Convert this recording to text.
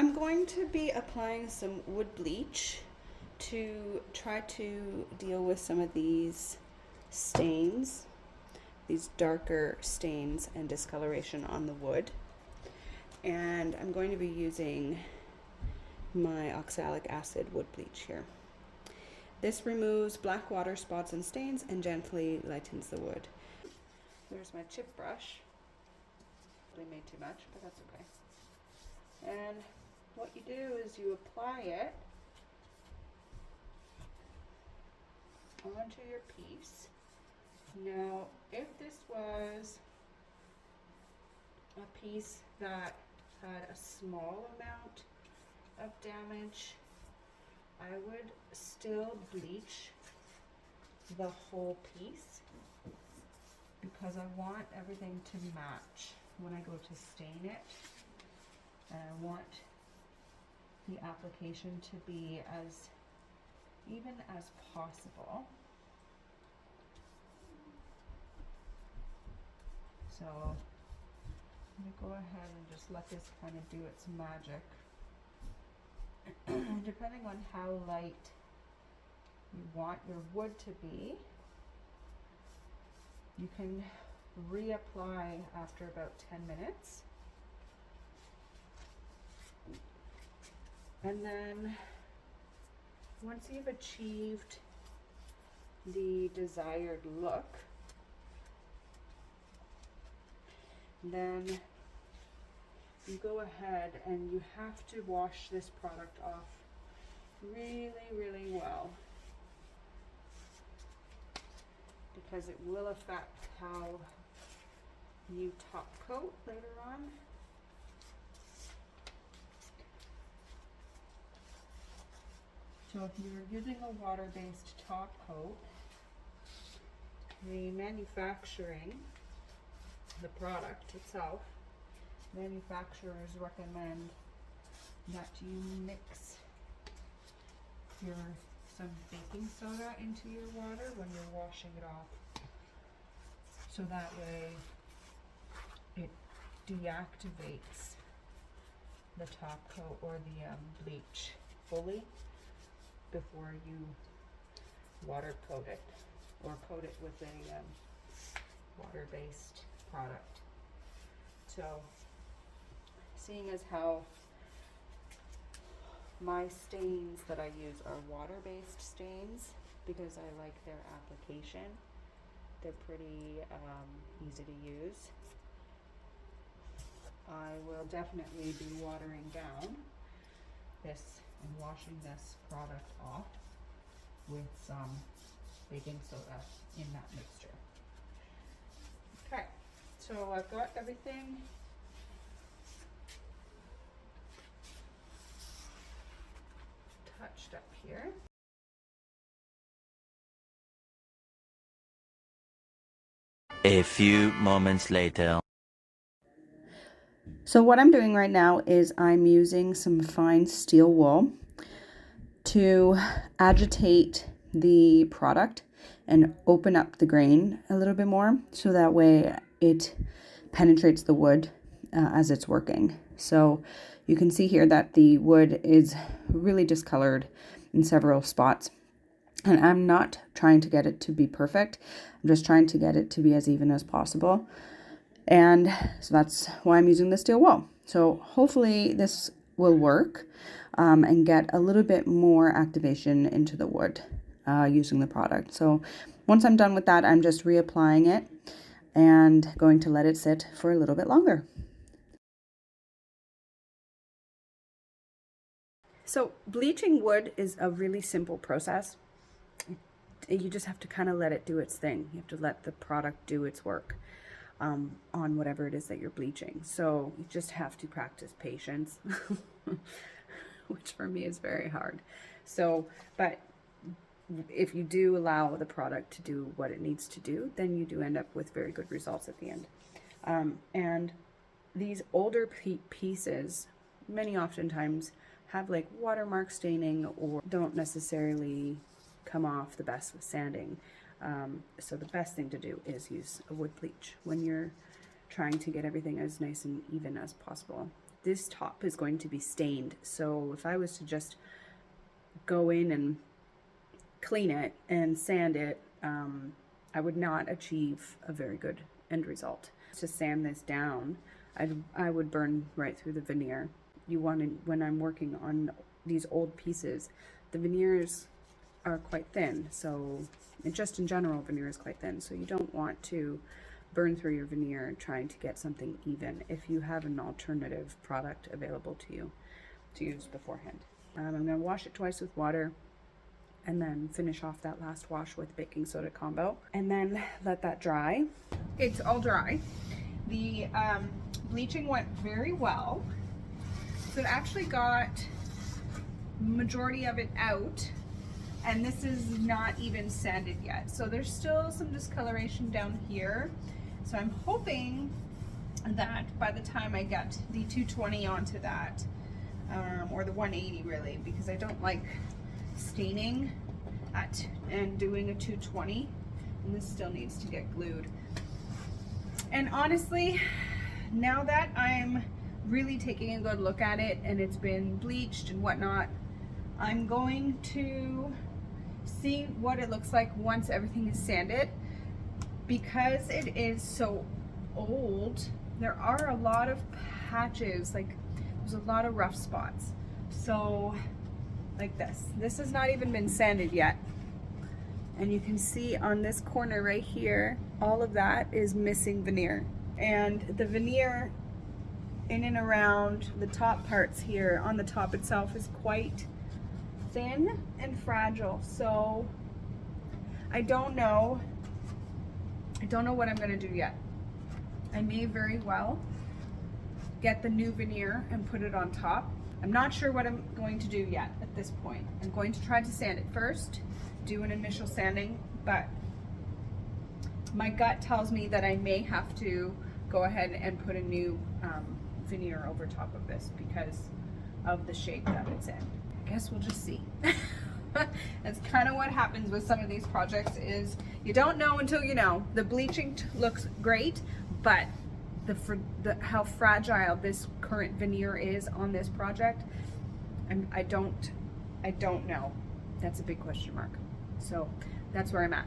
I'm going to be applying some wood bleach to try to deal with some of these stains, these darker stains and discoloration on the wood. And I'm going to be using my oxalic acid wood bleach here. This removes black water spots and stains and gently lightens the wood. There's my chip brush. They made too much, but that's okay. And what you do is you apply it onto your piece. Now, if this was a piece that had a small amount of damage, I would still bleach the whole piece because I want everything to match when I go to stain it. And I want the application to be as even as possible. So I'm going to go ahead and just let this kind of do its magic. Depending on how light you want your wood to be, you can reapply after about 10 minutes. And then once you've achieved the desired look, then you go ahead and you have to wash this product off really, really well, because it will affect how you top coat later on. So if you're using a water-based top coat, the manufacturing, the product itself, manufacturers recommend that you mix some baking soda into your water when you're washing it off, so that way it deactivates the top coat or the bleach fully before you water coat it or coat it with a water-based product. So seeing as how my stains that I use are water-based stains because I like their application, they're pretty easy to use, I will definitely be watering down this and washing this product off with some baking soda in that mixture. Okay, so I've got everything touched up here. A few moments later. So what I'm doing right now is I'm using some fine steel wool to agitate the product and open up the grain a little bit more, so that way it penetrates the wood as it's working. So you can see here that the wood is really discolored in several spots. And I'm not trying to get it to be perfect. I'm just trying to get it to be as even as possible. And so that's why I'm using the steel wool. So hopefully this will work and get a little bit more activation into the wood using the product. So once I'm done with that, I'm just reapplying it and going to let it sit for a little bit longer. So bleaching wood is a really simple process. You just have to kind of let it do its thing. You have to let the product do its work on whatever it is that you're bleaching. So you just have to practice patience, which for me is very hard. So, but if you do allow the product to do what it needs to do, then you do end up with very good results at the end. And these older pieces, many oftentimes have like watermark staining or don't necessarily come off the best with sanding. So the best thing to do is use a wood bleach when you're trying to get everything as nice and even as possible. this top is going to be stained. So if I was to just go in and clean it and sand it, I would not achieve a very good end result. To sand this down, I would burn right through the veneer. You want to, when I'm working on these old pieces, the veneers are quite thin, so, and just in general, veneer is quite thin, so you don't want to burn through your veneer trying to get something even if you have an alternative product available to you to use beforehand. I'm going to wash it twice with water and then finish off that last wash with baking soda combo and then let that dry. It's all dry. The bleaching went very well. So it actually got majority of it out, and this is not even sanded yet. So there's still some discoloration down here. So I'm hoping that by the time I get the 220 onto that, or the 180 really, because I don't like staining and doing a 220, and this still needs to get glued. And honestly, now that I'm really taking a good look at it and it's been bleached and whatnot, I'm going to see what it looks like once everything is sanded. Because it is so old, there are a lot of patches, like there's a lot of rough spots. So like this has not even been sanded yet, and you can see on this corner right here, all of that is missing veneer, and the veneer in and around the top parts here on the top itself is quite thin and fragile. So I don't know what I'm going to do yet. I may very well get the new veneer and put it on top. I'm not sure what I'm going to do yet at this point. I'm going to try to sand it first, do an initial sanding, but my gut tells me that I may have to go ahead and put a new veneer over top of this because of the shape that it's in. I guess we'll just see. That's kind of what happens with some of these projects, is you don't know until you know. The bleaching looks great, but how fragile this current veneer is on this project, I don't know. That's a big question mark. So that's where I'm at.